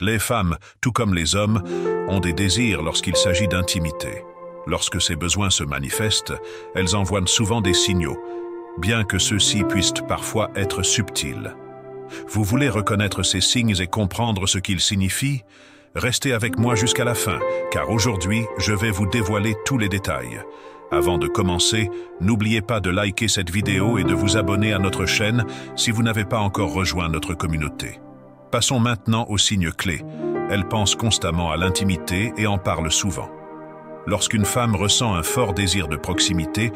Les femmes, tout comme les hommes, ont des désirs lorsqu'il s'agit d'intimité. Lorsque ces besoins se manifestent, elles envoient souvent des signaux, bien que ceux-ci puissent parfois être subtils. Vous voulez reconnaître ces signes et comprendre ce qu'ils signifient? Restez avec moi jusqu'à la fin, car aujourd'hui, je vais vous dévoiler tous les détails. Avant de commencer, n'oubliez pas de liker cette vidéo et de vous abonner à notre chaîne si vous n'avez pas encore rejoint notre communauté. Passons maintenant aux signes clés. Elle pense constamment à l'intimité et en parle souvent. Lorsqu'une femme ressent un fort désir de proximité,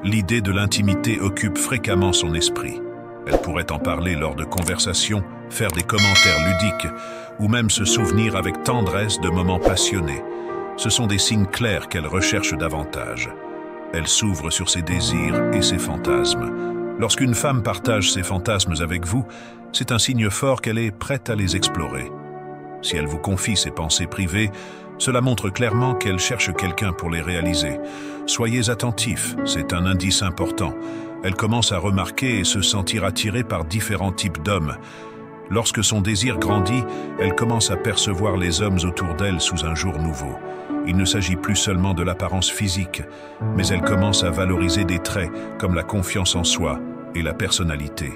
l'idée de l'intimité occupe fréquemment son esprit. Elle pourrait en parler lors de conversations, faire des commentaires ludiques ou même se souvenir avec tendresse de moments passionnés. Ce sont des signes clairs qu'elle recherche davantage. Elle s'ouvre sur ses désirs et ses fantasmes. Lorsqu'une femme partage ses fantasmes avec vous, c'est un signe fort qu'elle est prête à les explorer. Si elle vous confie ses pensées privées, cela montre clairement qu'elle cherche quelqu'un pour les réaliser. Soyez attentifs, c'est un indice important. Elle commence à remarquer et se sentir attirée par différents types d'hommes. Lorsque son désir grandit, elle commence à percevoir les hommes autour d'elle sous un jour nouveau. Il ne s'agit plus seulement de l'apparence physique, mais elle commence à valoriser des traits comme la confiance en soi et la personnalité.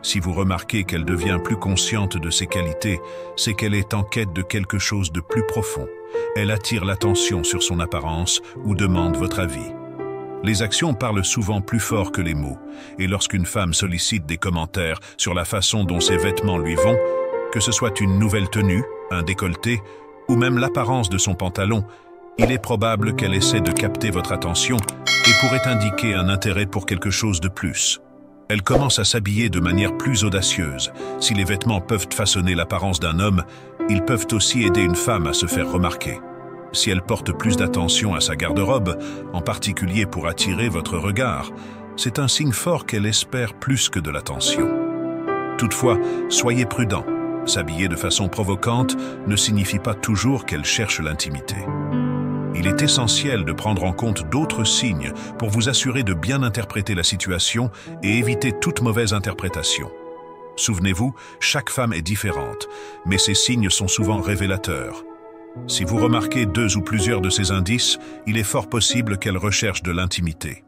Si vous remarquez qu'elle devient plus consciente de ses qualités, c'est qu'elle est en quête de quelque chose de plus profond. Elle attire l'attention sur son apparence ou demande votre avis. Les actions parlent souvent plus fort que les mots, et lorsqu'une femme sollicite des commentaires sur la façon dont ses vêtements lui vont, que ce soit une nouvelle tenue, un décolleté, ou même l'apparence de son pantalon, il est probable qu'elle essaie de capter votre attention et pourrait indiquer un intérêt pour quelque chose de plus. Elle commence à s'habiller de manière plus audacieuse. Si les vêtements peuvent façonner l'apparence d'un homme, ils peuvent aussi aider une femme à se faire remarquer. Si elle porte plus d'attention à sa garde-robe, en particulier pour attirer votre regard, c'est un signe fort qu'elle espère plus que de l'attention. Toutefois, soyez prudent. S'habiller de façon provocante ne signifie pas toujours qu'elle cherche l'intimité. Il est essentiel de prendre en compte d'autres signes pour vous assurer de bien interpréter la situation et éviter toute mauvaise interprétation. Souvenez-vous, chaque femme est différente, mais ces signes sont souvent révélateurs. Si vous remarquez 2 ou plusieurs de ces indices, il est fort possible qu'elle recherche de l'intimité.